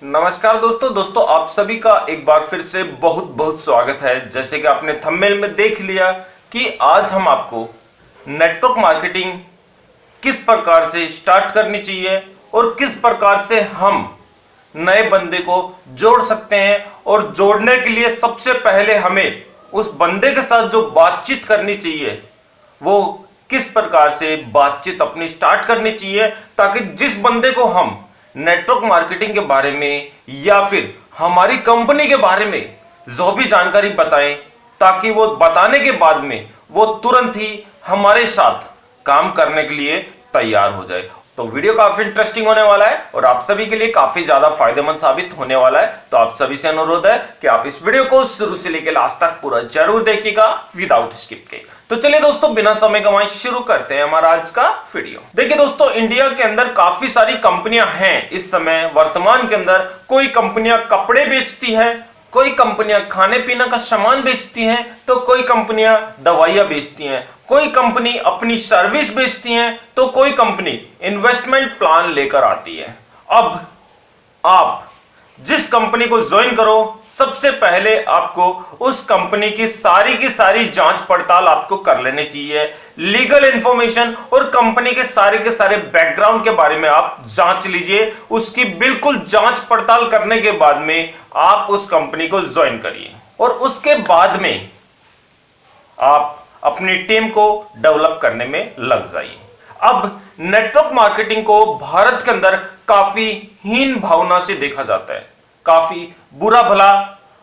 नमस्कार दोस्तों आप सभी का एक बार फिर से बहुत बहुत स्वागत है। जैसे कि आपने थंबनेल में देख लिया कि आज हम आपको नेटवर्क मार्केटिंग किस प्रकार से स्टार्ट करनी चाहिए और किस प्रकार से हम नए बंदे को जोड़ सकते हैं, और जोड़ने के लिए सबसे पहले हमें उस बंदे के साथ जो बातचीत करनी चाहिए वो किस प्रकार से बातचीत अपनी स्टार्ट करनी चाहिए, ताकि जिस बंदे को हम नेटवर्क मार्केटिंग के बारे में या फिर हमारी कंपनी के बारे में जो भी जानकारी बताएं, ताकि वो बताने के बाद में वो तुरंत ही हमारे साथ काम करने के लिए तैयार हो जाए। तो वीडियो काफी इंटरेस्टिंग होने वाला है और आप सभी के लिए काफी ज्यादा फायदेमंद साबित होने वाला है। तो आप सभी से अनुरोध है कि आप इस वीडियो को शुरू से लेकर लास्ट तक पूरा जरूर देखिएगा विदाउट स्किप के। तो चलिए दोस्तों, बिना समय गंवाए शुरू करते हैं हमारा आज का वीडियो। देखिए दोस्तों, इंडिया के अंदर काफी सारी कंपनियां हैं इस समय वर्तमान के अंदर। कोई कंपनियां कपड़े बेचती है, कोई कंपनियां खाने पीने का सामान बेचती हैं, तो कोई कंपनियां दवाइयां बेचती हैं, कोई कंपनी अपनी सर्विस बेचती हैं, तो कोई कंपनी इन्वेस्टमेंट प्लान लेकर आती है। अब आप जिस कंपनी को ज्वाइन करो, सबसे पहले आपको उस कंपनी की सारी जांच पड़ताल आपको कर लेनी चाहिए। लीगल इंफॉर्मेशन और कंपनी के सारे बैकग्राउंड के बारे में आप जांच लीजिए। उसकी बिल्कुल जांच पड़ताल करने के बाद में आप उस कंपनी को ज्वाइन करिए, और उसके बाद में आप अपनी टीम को डेवलप करने में लग जाइए। अब नेटवर्क मार्केटिंग को भारत के अंदर काफी हीन भावना से देखा जाता है, काफी बुरा भला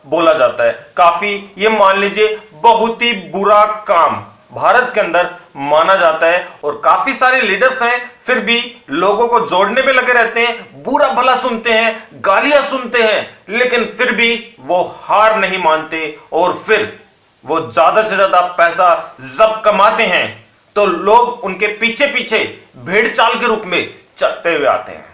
बोला जाता है, काफी ये मान लीजिए बहुत ही बुरा काम भारत के अंदर माना जाता है। और काफी सारे लीडर्स हैं फिर भी लोगों को जोड़ने में लगे रहते हैं, बुरा भला सुनते हैं, गालियां सुनते हैं, लेकिन फिर भी वो हार नहीं मानते और फिर वो ज्यादा से ज्यादा पैसा जब कमाते हैं तो लोग उनके पीछे पीछे भेड़ चाल के रूप में चलते हुए आते हैं।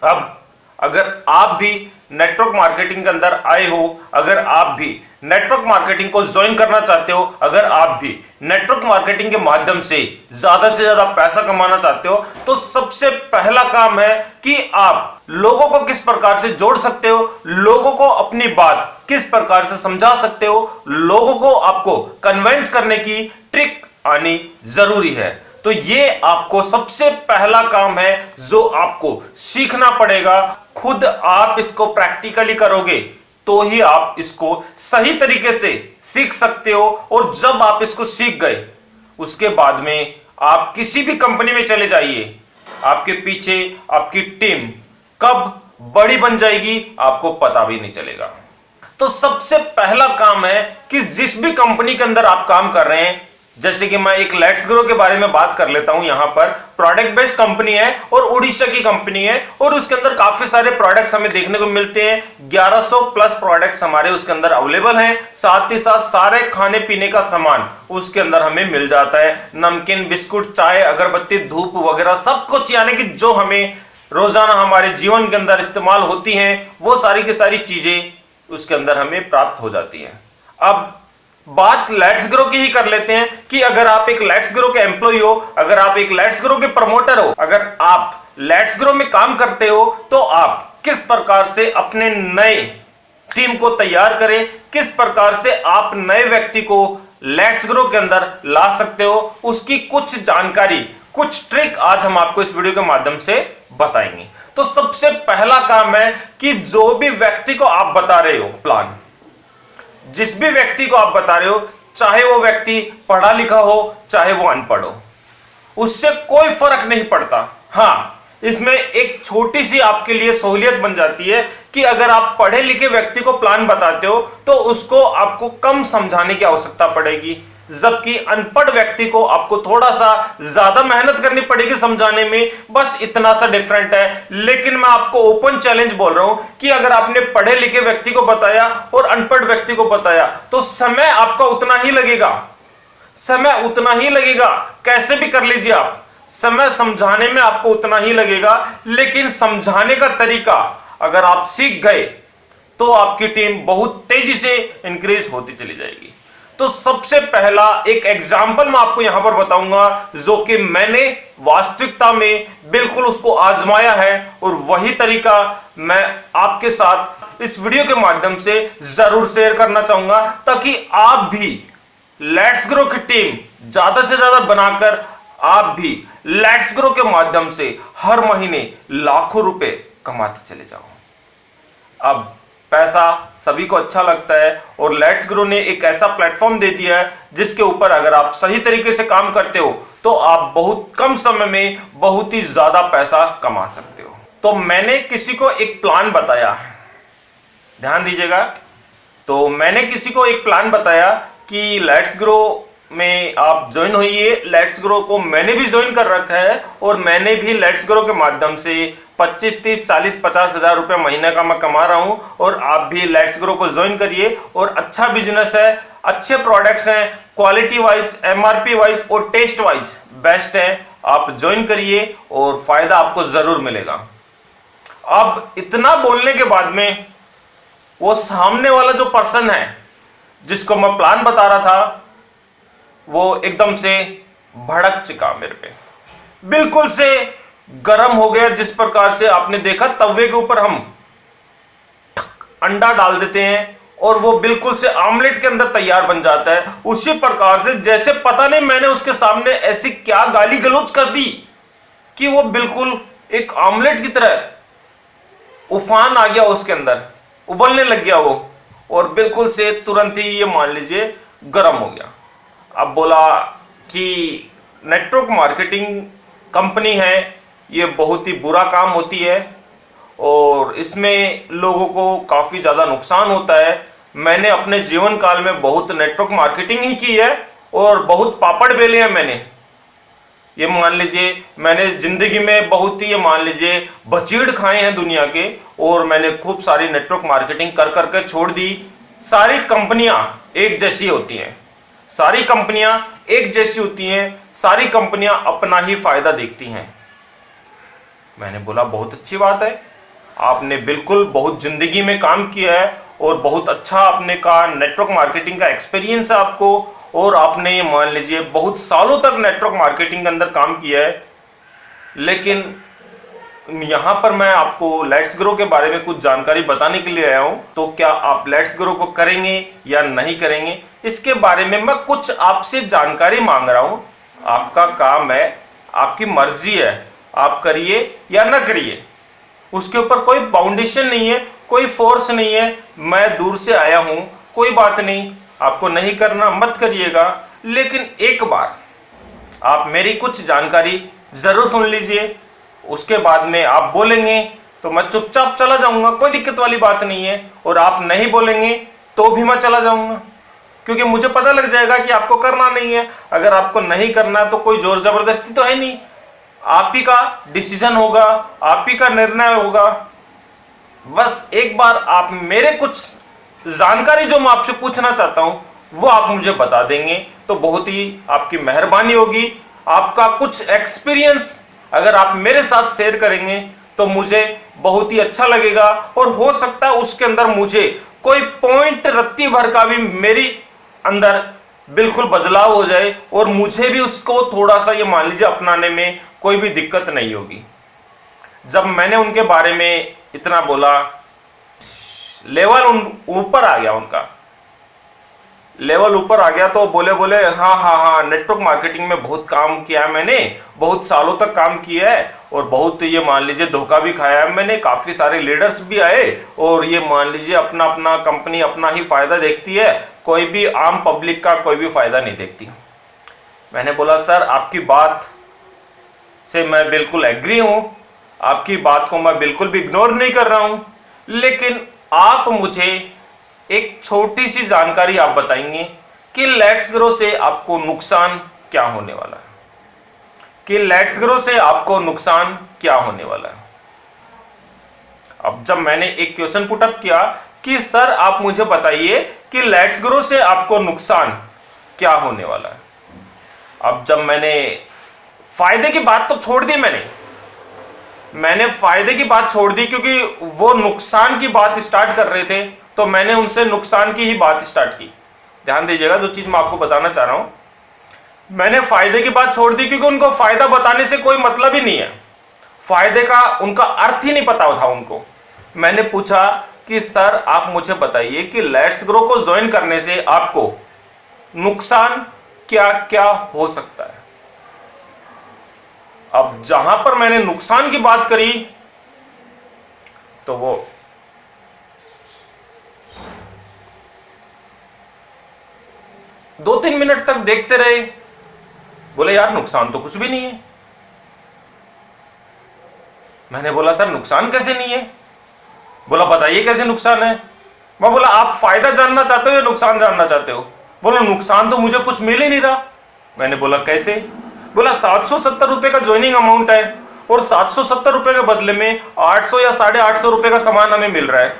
अब अगर आप भी नेटवर्क मार्केटिंग के अंदर आए हो, अगर आप भी नेटवर्क मार्केटिंग को ज्वाइन करना चाहते हो, अगर आप भी नेटवर्क मार्केटिंग के माध्यम से ज्यादा पैसा कमाना चाहते हो, तो सबसे पहला काम है कि आप लोगों को किस प्रकार से जोड़ सकते हो, लोगों को अपनी बात किस प्रकार से समझा सकते हो, लोगों को आपको कन्विंस करने की ट्रिक आनी जरूरी है। तो ये आपको सबसे पहला काम है जो आपको सीखना पड़ेगा। खुद आप इसको प्रैक्टिकली करोगे तो ही आप इसको सही तरीके से सीख सकते हो। और जब आप इसको सीख गए, उसके बाद में आप किसी भी कंपनी में चले जाइए, आपके पीछे आपकी टीम कब बड़ी बन जाएगी आपको पता भी नहीं चलेगा। तो सबसे पहला काम है कि जिस भी कंपनी के अंदर आप काम कर रहे हैं, जैसे कि मैं एक लेट्स ग्रो के बारे में बात कर लेता हूं। यहां पर प्रोडक्ट बेस्ड कंपनी है और उड़ीसा की कंपनी है, और उसके अंदर काफी सारे प्रोडक्ट्स हमें देखने को मिलते हैं। 1100 प्लस प्रोडक्ट्स हमारे उसके अंदर अवेलेबल हैं। साथ ही साथ सारे खाने पीने का सामान उसके अंदर हमें मिल जाता है। नमकीन, बिस्कुट, चाय, अगरबत्ती, धूप वगैरह सब कुछ, यानी कि जो हमें रोजाना हमारे जीवन के अंदर इस्तेमाल होती हैं, वो सारी की सारी चीजें उसके अंदर हमें प्राप्त हो जाती हैं। अब बात लेट्स ग्रो की ही कर लेते हैं कि अगर आप एक लेट्स ग्रो के एम्प्लॉय हो, अगर आप एक लेट्स ग्रो के प्रमोटर हो, अगर आप लेट्स ग्रो में काम करते हो, तो आप किस प्रकार से अपने नए टीम को तैयार करें, किस प्रकार से आप नए व्यक्ति को लेट्स ग्रो के अंदर ला सकते हो, उसकी कुछ जानकारी, कुछ ट्रिक आज हम आपको इस वीडियो के माध्यम से बताएंगे। तो सबसे पहला काम है कि जो भी व्यक्ति को आप बता रहे हो प्लान, जिस भी व्यक्ति को आप बता रहे हो, चाहे वो व्यक्ति पढ़ा लिखा हो चाहे वो अनपढ़ हो, उससे कोई फर्क नहीं पड़ता। हाँ, इसमें एक छोटी सी आपके लिए सहूलियत बन जाती है कि अगर आप पढ़े लिखे व्यक्ति को प्लान बताते हो तो उसको आपको कम समझाने की आवश्यकता पड़ेगी, जबकि अनपढ़ व्यक्ति को आपको थोड़ा सा ज्यादा मेहनत करनी पड़ेगी समझाने में। बस इतना सा डिफरेंट है। लेकिन मैं आपको ओपन चैलेंज बोल रहा हूं कि अगर आपने पढ़े लिखे व्यक्ति को बताया और अनपढ़ व्यक्ति को बताया तो समय आपका उतना ही लगेगा, समय उतना ही लगेगा। कैसे भी कर लीजिए आप, समय समझाने में आपको उतना ही लगेगा, लेकिन समझाने का तरीका अगर आप सीख गए तो आपकी टीम बहुत तेजी से इंक्रीज होती चली जाएगी। तो सबसे पहला एक एग्जाम्पल मैं आपको यहां पर बताऊंगा जो कि मैंने वास्तविकता में बिल्कुल उसको आजमाया है, और वही तरीका मैं आपके साथ इस वीडियो के माध्यम से जरूर शेयर करना चाहूंगा, ताकि आप भी लेट्स ग्रो की टीम ज्यादा से ज्यादा बनाकर आप भी लेट्स ग्रो के माध्यम से हर महीने लाखों रुपए कमाते चले जाओ। अब पैसा सभी को अच्छा लगता है, और लेट्स ग्रो ने एक ऐसा प्लेटफॉर्म दे दिया है जिसके ऊपर अगर आप सही तरीके से काम करते हो तो आप बहुत कम समय में बहुत ही ज्यादा पैसा कमा सकते हो। तो मैंने किसी को एक प्लान बताया, ध्यान दीजिएगा। तो मैंने किसी को एक प्लान बताया कि लेट्स ग्रो में आप ज्वाइन होइए। लेट्स ग्रो को मैंने भी ज्वाइन कर रखा है, और मैंने भी लेट्स ग्रो के माध्यम से 25, 30, 40, 50 हजार रुपए महीने का मैं कमा रहा हूं। और आप भी लेट्स ग्रो को ज्वाइन करिए, और अच्छा बिजनेस है, अच्छे प्रोडक्ट्स हैं, क्वालिटी वाइज, एमआरपी वाइज और टेस्ट वाइज बेस्ट है। आप ज्वाइन करिए और फायदा आपको जरूर मिलेगा। अब इतना बोलने के बाद में वो सामने वाला जो पर्सन है जिसको मैं प्लान बता रहा था, वो एकदम से भड़क चिका मेरे पे, बिल्कुल से गरम हो गया। जिस प्रकार से आपने देखा तवे के ऊपर हम अंडा डाल देते हैं और वो बिल्कुल से आमलेट के अंदर तैयार बन जाता है, उसी प्रकार से जैसे पता नहीं मैंने उसके सामने ऐसी क्या गाली गलौज कर दी कि वो बिल्कुल एक आमलेट की तरह उफान आ गया, उसके अंदर उबलने लग गया वो, और बिल्कुल से तुरंत ही ये मान लीजिए गर्म हो गया। अब बोला कि नेटवर्क मार्केटिंग कंपनी है, ये बहुत ही बुरा काम होती है और इसमें लोगों को काफ़ी ज़्यादा नुकसान होता है। मैंने अपने जीवन काल में बहुत नेटवर्क मार्केटिंग ही की है और बहुत पापड़ बेले हैं मैंने। ये मान लीजिए मैंने जिंदगी में बहुत ही, ये मान लीजिए बचीड़ खाए हैं दुनिया के, और मैंने खूब सारी नेटवर्क मार्केटिंग कर करके छोड़ दी। सारी कंपनियां एक जैसी होती हैं, सारी कंपनियां एक जैसी होती हैं, सारी कंपनियां अपना ही फायदा देखती हैं। मैंने बोला बहुत अच्छी बात है, आपने बिल्कुल बहुत जिंदगी में काम किया है और बहुत अच्छा आपने का नेटवर्क मार्केटिंग का एक्सपीरियंस है आपको, और आपने ये मान लीजिए बहुत सालों तक नेटवर्क मार्केटिंग के अंदर काम किया है। लेकिन यहां पर मैं आपको लेट्स ग्रो के बारे में कुछ जानकारी बताने के लिए आया हूं, तो क्या आप लेट्स ग्रो को करेंगे या नहीं करेंगे, इसके बारे में मैं कुछ आपसे जानकारी मांग रहा हूं। आपका काम है, आपकी मर्जी है, आप करिए या ना करिए, उसके ऊपर कोई बाउंडेशन नहीं है, कोई फोर्स नहीं है। मैं दूर से आया हूं, कोई बात नहीं, आपको नहीं करना मत करिएगा, लेकिन एक बार आप मेरी कुछ जानकारी जरूर सुन लीजिए। उसके बाद में आप बोलेंगे तो मैं चुपचाप चला जाऊंगा, कोई दिक्कत वाली बात नहीं है, और आप नहीं बोलेंगे तो भी मैं चला जाऊंगा, क्योंकि मुझे पता लग जाएगा कि आपको करना नहीं है। अगर आपको नहीं करना तो कोई जोर जबरदस्ती तो है नहीं, आप ही का डिसीजन होगा, आप ही का निर्णय होगा। बस एक बार आप मेरे कुछ जानकारी जो मैं आपसे पूछना चाहता हूं वो आप मुझे बता देंगे तो बहुत ही आपकी मेहरबानी होगी। आपका कुछ एक्सपीरियंस अगर आप मेरे साथ शेयर करेंगे तो मुझे बहुत ही अच्छा लगेगा, और हो सकता है उसके अंदर मुझे कोई पॉइंट रत्ती भर का भी मेरी अंदर बिल्कुल बदलाव हो जाए, और मुझे भी उसको थोड़ा सा ये मान लीजिए अपनाने में कोई भी दिक्कत नहीं होगी। जब मैंने उनके बारे में इतना बोला, लेवल ऊपर आ गया, उनका लेवल ऊपर आ गया, तो बोले हाँ हाँ हाँ नेटवर्क मार्केटिंग में बहुत काम किया है मैंने, बहुत सालों तक काम किया है, और बहुत ये मान लीजिए धोखा भी खाया है मैंने, काफ़ी सारे लीडर्स भी आए, और ये मान लीजिए अपना अपना कंपनी अपना ही फायदा देखती है, कोई भी आम पब्लिक का कोई भी फायदा नहीं देखती। मैंने बोला सर आपकी बात से मैं बिल्कुल एग्री हूं, आपकी बात को मैं बिल्कुल भी इग्नोर नहीं कर रहा हूं, लेकिन आप मुझे एक छोटी सी जानकारी आप बताएंगे कि लेट्स ग्रो से आपको नुकसान क्या होने वाला है, कि लेट्स ग्रो से आपको नुकसान क्या होने वाला है। अब जब मैंने एक क्वेश्चन पुट अप किया कि सर आप मुझे बताइए कि लेट्स ग्रो से आपको नुकसान क्या होने वाला है, अब जब मैंने फायदे की बात तो छोड़ दी, मैंने फायदे की बात छोड़ दी, क्योंकि वो नुकसान की बात स्टार्ट कर रहे थे, तो मैंने उनसे नुकसान की ही बात स्टार्ट की। ध्यान दीजिएगा, जो चीज मैं आपको बताना चाह रहा हूं, मैंने फायदे की बात छोड़ दी क्योंकि उनको फायदा बताने से कोई मतलब ही नहीं है, फायदे का उनका अर्थ ही नहीं पता था उनको। मैंने पूछा कि सर आप मुझे बताइए कि लेट्स ग्रो को ज्वाइन करने से आपको नुकसान क्या क्या हो सकता है। अब जहां पर मैंने नुकसान की बात करी तो वो 2-3 मिनट तक देखते रहे, बोले यार नुकसान तो कुछ भी नहीं है। मैंने बोला सर नुकसान कैसे नहीं है? बोला बताइए कैसे नुकसान है। मैं बोला आप फायदा जानना चाहते हो या नुकसान जानना चाहते हो? बोला नुकसान तो मुझे कुछ मिल ही नहीं रहा। मैंने बोला कैसे? बोला 770 रुपए का ज्वाइनिंग अमाउंट है और 770 रुपए के बदले में 800 या 850 रुपए का सामान हमें मिल रहा है।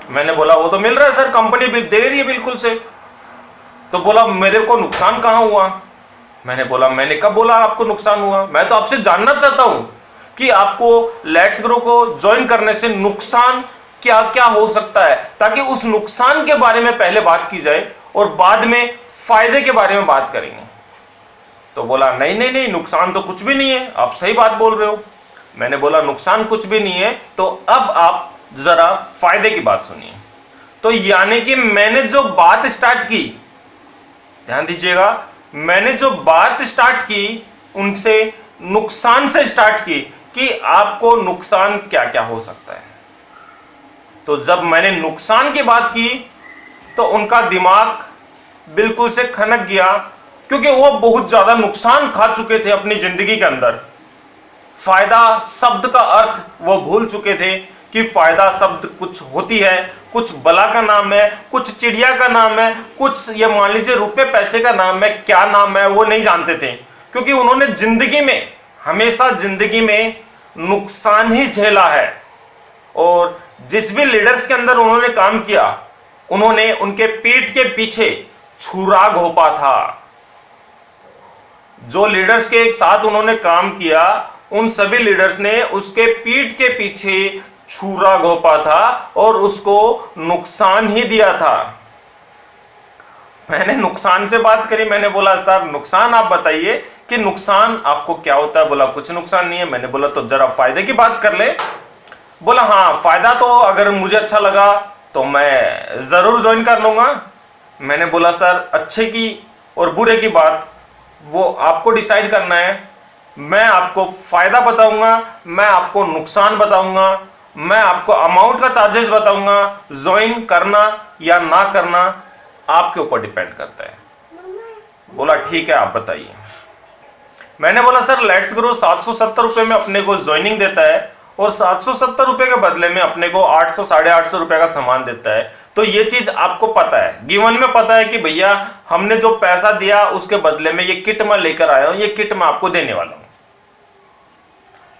मैंने बोला वो तो मिल रहा है सर, कंपनी दे रही है बिल्कुल से। तो बोला मेरे को नुकसान कहां हुआ? मैंने बोला मैंने कब बोला आपको नुकसान हुआ? मैं तो आपसे जानना चाहता हूं कि आपको लेट्स ग्रो को ज्वाइन करने से नुकसान क्या क्या हो सकता है, ताकि उस नुकसान के बारे में पहले बात की जाए और बाद में फायदे के बारे में बात करेंगे। तो बोला नहीं नहीं नहीं, नुकसान तो कुछ भी नहीं है, आप सही बात बोल रहे हो। मैंने बोला नुकसान कुछ भी नहीं है, तो अब आप जरा फायदे की बात सुनिए। तो यानी कि मैंने जो बात स्टार्ट की, ध्यान दीजिएगा, मैंने जो बात स्टार्ट की उनसे नुकसान से स्टार्ट की कि आपको नुकसान क्या क्या हो सकता है। तो जब मैंने नुकसान की बात की तो उनका दिमाग बिल्कुल से खनक गया, क्योंकि वो बहुत ज्यादा नुकसान खा चुके थे अपनी जिंदगी के अंदर। फायदा शब्द का अर्थ वो भूल चुके थे कि फायदा शब्द कुछ होती है, कुछ बला का नाम है, कुछ चिड़िया का नाम है, कुछ ये मान लीजिए रुपए पैसे का नाम है, क्या नाम है वो नहीं जानते थे, क्योंकि उन्होंने जिंदगी में हमेशा जिंदगी में नुकसान ही झेला है। और जिस भी लीडर्स के अंदर उन्होंने काम किया, उन्होंने उनके पीठ के पीछे छुरा घोंपा था। जो लीडर्स के एक साथ उन्होंने काम किया, उन सभी लीडर्स ने उसके पीठ के पीछे छुरा घोंपा था और उसको नुकसान ही दिया था। मैंने नुकसान से बात करी, मैंने बोला सर नुकसान आप बताइए कि नुकसान आपको क्या होता है। बोला कुछ नुकसान नहीं है। मैंने बोला तो जरा फायदे की बात कर ले। बोला हाँ फायदा तो अगर मुझे अच्छा लगा तो मैं जरूर ज्वाइन कर लूंगा। मैंने बोला सर अच्छे की और बुरे की बात वो आपको डिसाइड करना है। मैं आपको फायदा बताऊंगा, मैं आपको नुकसान बताऊंगा, मैं आपको अमाउंट का चार्जेस बताऊंगा। ज्वाइन करना या ना करना आपके ऊपर डिपेंड करता है। बोला ठीक है आप बताइए। मैंने बोला सर लेट्स ग्रो 770 रुपए में अपने को ज्वाइनिंग देता है और 770 रुपए के बदले में अपने को 800 850 रुपए का सामान देता है। तो ये चीज आपको पता है, गिवन में पता है कि भैया हमने जो पैसा दिया उसके बदले में ये किट मैं लेकर आया हूं, ये किट मैं आपको देने वाला हूं।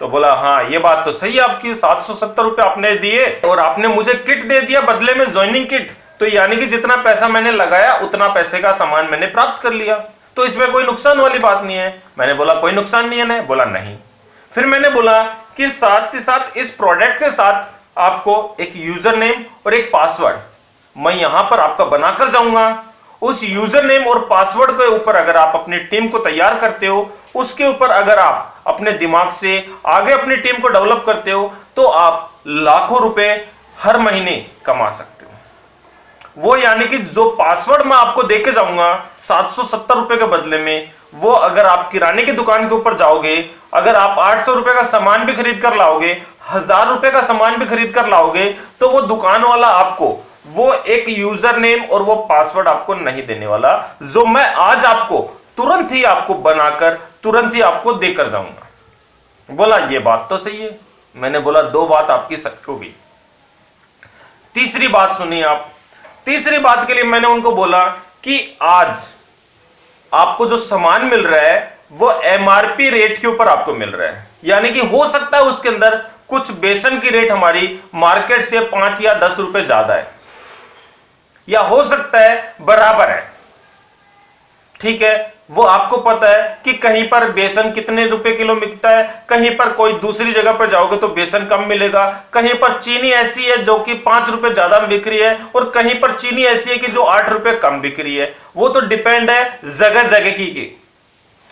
तो बोला हाँ ये बात तो सही है आपकी, 770 रुपए आपने दिए और आपने मुझे किट दे दिया बदले में, ज्वाइनिंग किट। तो यानी कि जितना पैसा मैंने लगाया उतना पैसे का सामान मैंने प्राप्त कर लिया, तो इसमें कोई नुकसान वाली बात नहीं है। मैंने बोला कोई नुकसान नहीं है ना? बोला नहीं। फिर मैंने बोला कि साथ ही साथ इस प्रोडक्ट के साथ आपको एक यूजर नेम और एक पासवर्ड मैं यहां पर आपका बनाकर जाऊंगा। उस यूजर नेम और पासवर्ड के ऊपर अगर आप अपनी टीम को तैयार करते हो, उसके ऊपर अगर आप अपने दिमाग से आगे अपनी टीम को डेवलप करते हो, तो आप लाखों रुपए हर महीने कमा सकते हो। वो यानी कि जो पासवर्ड मैं आपको देके जाऊंगा 770 रुपए के बदले में, वो अगर आप किराने की दुकान के ऊपर जाओगे, अगर आप 800 रुपए का सामान भी खरीद कर लाओगे, 1000 रुपए का सामान भी खरीद कर लाओगे, तो वो दुकान वाला आपको वो एक यूजर नेम और वो पासवर्ड आपको नहीं देने वाला, जो मैं आज आपको तुरंत ही आपको बनाकर तुरंत ही आपको देकर जाऊंगा। बोला ये बात तो सही है। मैंने बोला दो बात आपकी सच होगी, तीसरी बात सुनिए आप। तीसरी बात के लिए मैंने उनको बोला कि आज आपको जो सामान मिल रहा है वो एमआरपी रेट के ऊपर आपको मिल रहा है, यानी कि हो सकता है उसके अंदर कुछ बेसन की रेट हमारी मार्केट से 5 या 10 रुपए ज्यादा है, या हो सकता है बराबर है, ठीक है। वो आपको पता है कि कहीं पर बेसन कितने रुपए किलो मिलता है, कहीं पर कोई दूसरी जगह पर जाओगे तो बेसन कम मिलेगा, कहीं पर चीनी ऐसी है जो कि 5 रुपए ज्यादा बिक रही है और कहीं पर चीनी ऐसी है कि जो 8 रुपए कम बिक रही है। वो तो डिपेंड है जगह जगह की।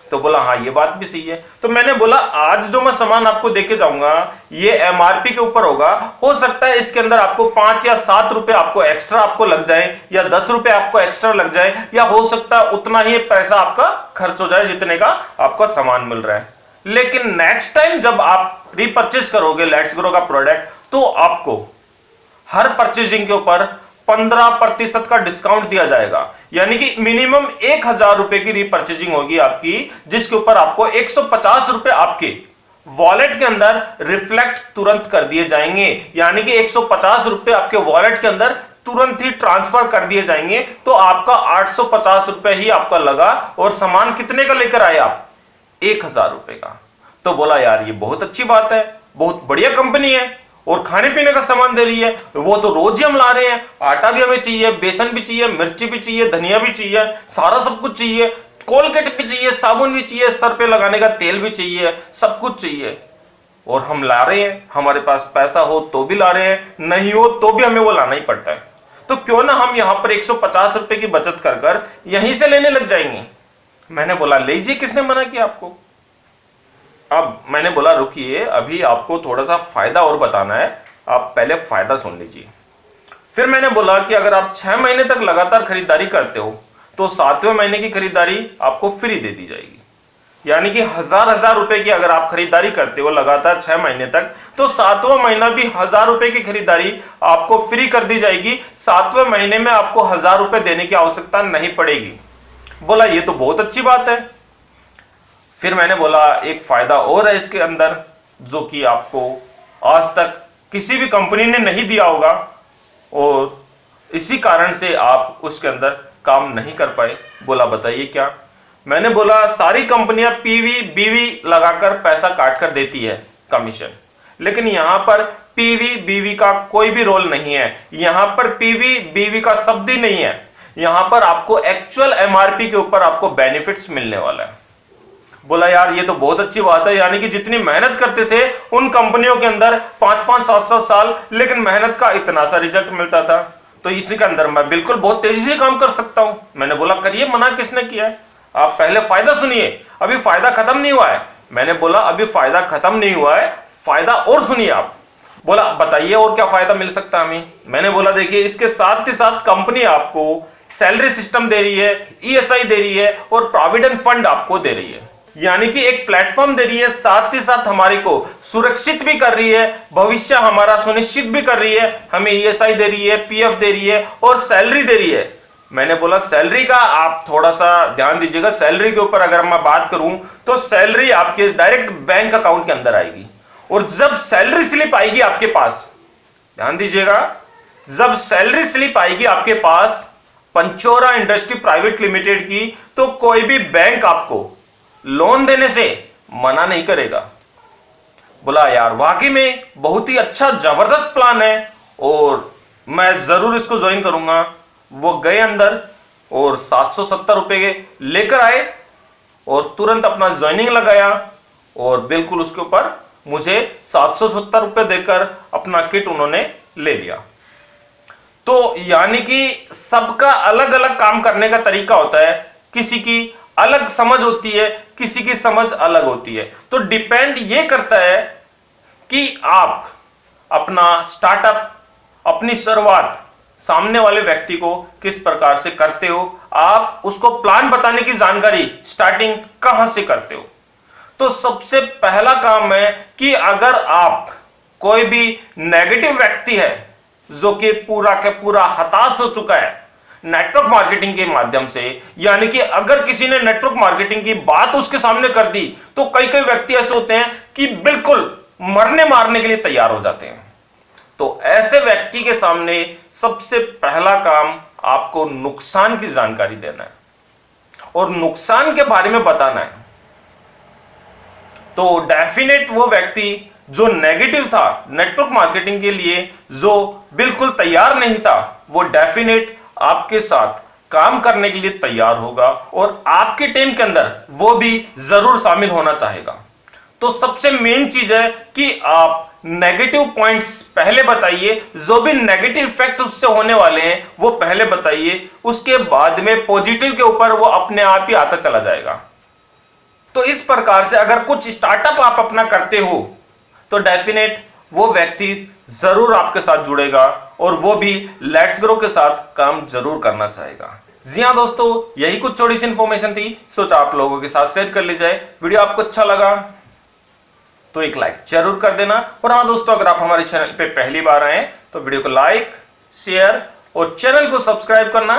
तो बोला हाँ ये बात भी सही है। तो मैंने बोला आज जो मैं सामान आपको देके जाऊंगा ये एमआरपी के ऊपर होगा, हो सकता है इसके अंदर आपको 5 या 7 रुपए आपको एक्स्ट्रा आपको लग जाए या 10 रुपए आपको एक्स्ट्रा लग जाए, या हो सकता है उतना ही पैसा आपका खर्च हो जाए जितने का आपका सामान मिल रहा है। लेकिन नेक्स्ट टाइम जब आप रिपर्चेज करोगे लेट्स ग्रो का प्रोडक्ट तो आपको हर परचेजिंग के ऊपर 15% का डिस्काउंट दिया जाएगा, यानी कि मिनिमम 1000 रुपए की रीपर्चेजिंग होगी आपकी, जिसके ऊपर आपको 150 रुपए आपके वॉलेट के अंदर रिफ्लेक्ट तुरंत कर दिए जाएंगे, यानी कि 150 रुपए आपके वॉलेट के अंदर तुरंत ही ट्रांसफर कर दिए जाएंगे। तो आपका 850 रुपए ही आपका लगा और सामान कितने का लेकर आए आप? 1000 रुपए का। तो बोला यार ये बहुत अच्छी बात है, बहुत बढ़िया कंपनी है और खाने पीने का सामान दे रही है, वो तो रोज ही हम ला रहे हैं, आटा भी हमें चाहिए, बेसन भी चाहिए, मिर्ची भी चाहिए, धनिया भी चाहिए, सारा सब कुछ चाहिए, कोलगेट भी चाहिए, साबुन भी चाहिए, सर पे लगाने का तेल भी चाहिए, सब कुछ चाहिए और हम ला रहे हैं। हमारे पास पैसा हो तो भी ला रहे हैं, नहीं हो तो भी हमें वो लाना ही पड़ता है। तो क्यों ना हम यहां पर 150 रुपए की बचत कर कर यहीं से लेने लग जाएंगे। मैंने बोला लीजिए, किसने मना किया आपको? अब मैंने बोला रुकिए, अभी आपको थोड़ा सा फायदा और बताना है, आप पहले फायदा सुन लीजिए। फिर मैंने बोला कि अगर आप 6 महीने तक लगातार खरीदारी करते हो तो 7वें महीने की खरीदारी आपको फ्री दे दी जाएगी, यानी कि 1000 रुपए की अगर आप खरीदारी करते हो लगातार 6 महीने तक तो 7वां महीना भी 1000 रुपए की खरीदारी आपको फ्री कर दी जाएगी। 7वें महीने में आपको 1000 रुपए देने की आवश्यकता नहीं पड़ेगी। बोला ये तो बहुत अच्छी बात है। फिर मैंने बोला एक फायदा और है इसके अंदर जो कि आपको आज तक किसी भी कंपनी ने नहीं दिया होगा और इसी कारण से आप उसके अंदर काम नहीं कर पाए। बोला बताइए क्या? मैंने बोला सारी कंपनियां पीवी बीवी लगाकर पैसा काट कर देती है कमीशन, लेकिन यहां पर पीवी बीवी का कोई भी रोल नहीं है, यहां पर पीवी बीवी का शब्द ही नहीं है। यहां पर आपको एक्चुअल एमआरपी के ऊपर आपको बेनिफिट्स मिलने वाला है। बोला यार ये तो बहुत अच्छी बात है, यानी कि जितनी मेहनत करते थे उन कंपनियों के अंदर 5-5 7-7 साल, लेकिन मेहनत का इतना सा रिजल्ट मिलता था, तो इसी के अंदर मैं बिल्कुल बहुत तेजी से काम कर सकता हूं। मैंने बोला करिए, मना किसने किया है? आप पहले फायदा सुनिए, अभी फायदा खत्म नहीं हुआ है। मैंने बोला अभी फायदा खत्म नहीं हुआ है, फायदा और सुनिए आप। बोला बताइए और क्या फायदा मिल सकता है हमें? मैंने बोला देखिए इसके साथ ही साथ कंपनी आपको सैलरी सिस्टम दे रही है, ईएसआई दे रही है और प्रोविडेंट फंड आपको दे रही है, यानी कि एक प्लेटफॉर्म दे रही है, साथ ही साथ हमारे को सुरक्षित भी कर रही है, भविष्य हमारा सुनिश्चित भी कर रही है, हमें ईएसआई दे रही है, पीएफ दे रही है और सैलरी दे रही है। मैंने बोला सैलरी का आप थोड़ा सा ध्यान दीजिएगा। सैलरी के ऊपर अगर मैं बात करूं तो सैलरी आपके डायरेक्ट बैंक अकाउंट के अंदर आएगी और जब सैलरी स्लिप आएगी आपके पास, ध्यान दीजिएगा, जब सैलरी स्लिप आएगी आपके पास पंचोरा इंडस्ट्री प्राइवेट लिमिटेड की, तो कोई भी बैंक आपको लोन देने से मना नहीं करेगा। बोला यार वाकई में बहुत ही अच्छा जबरदस्त प्लान है और मैं जरूर इसको ज्वाइन करूंगा। वो गए अंदर और 770 रुपए लेकर आए और तुरंत अपना ज्वाइनिंग लगाया और बिल्कुल उसके ऊपर मुझे 770 रुपए देकर अपना किट उन्होंने ले लिया। तो यानी कि सबका अलग अलग काम करने का तरीका होता है, किसी की अलग समझ होती है, किसी की समझ अलग होती है। तो डिपेंड ये करता है कि आप अपना स्टार्टअप, अपनी शुरुआत सामने वाले व्यक्ति को किस प्रकार से करते हो, आप उसको प्लान बताने की जानकारी स्टार्टिंग कहां से करते हो। तो सबसे पहला काम है कि अगर आप कोई भी नेगेटिव व्यक्ति है जो कि पूरा के पूरा हताश हो चुका है नेटवर्क मार्केटिंग के माध्यम से, यानी कि अगर किसी ने नेटवर्क मार्केटिंग की बात उसके सामने कर दी तो कई कई व्यक्ति ऐसे होते हैं कि बिल्कुल मरने मारने के लिए तैयार हो जाते हैं। तो ऐसे व्यक्ति के सामने सबसे पहला काम आपको नुकसान की जानकारी देना है और नुकसान के बारे में बताना है। तो डेफिनेट वो व्यक्ति जो नेगेटिव था नेटवर्क मार्केटिंग के लिए, जो बिल्कुल तैयार नहीं था, वो डेफिनेट आपके साथ काम करने के लिए तैयार होगा और आपकी टीम के अंदर वो भी जरूर शामिल होना चाहेगा। तो सबसे मेन चीज है कि आप नेगेटिव पॉइंट्स पहले बताइए, जो भी नेगेटिव इफेक्ट उससे होने वाले हैं वो पहले बताइए, उसके बाद में पॉजिटिव के ऊपर वो अपने आप ही आता चला जाएगा। तो इस प्रकार से अगर कुछ स्टार्टअप आप अपना करते हो तो डेफिनेट वो व्यक्ति जरूर आपके साथ जुड़ेगा और वो भी लेट्स ग्रो के साथ काम जरूर करना चाहेगा। जी हाँ दोस्तों, यही कुछ छोटी सी इंफॉर्मेशन थी, सोचा आप लोगों के साथ शेयर कर ली जाए। वीडियो आपको अच्छा लगा तो एक लाइक जरूर कर देना। और हाँ दोस्तों, अगर आप हमारे चैनल पे पहली बार आए तो वीडियो को लाइक, शेयर और चैनल को सब्सक्राइब करना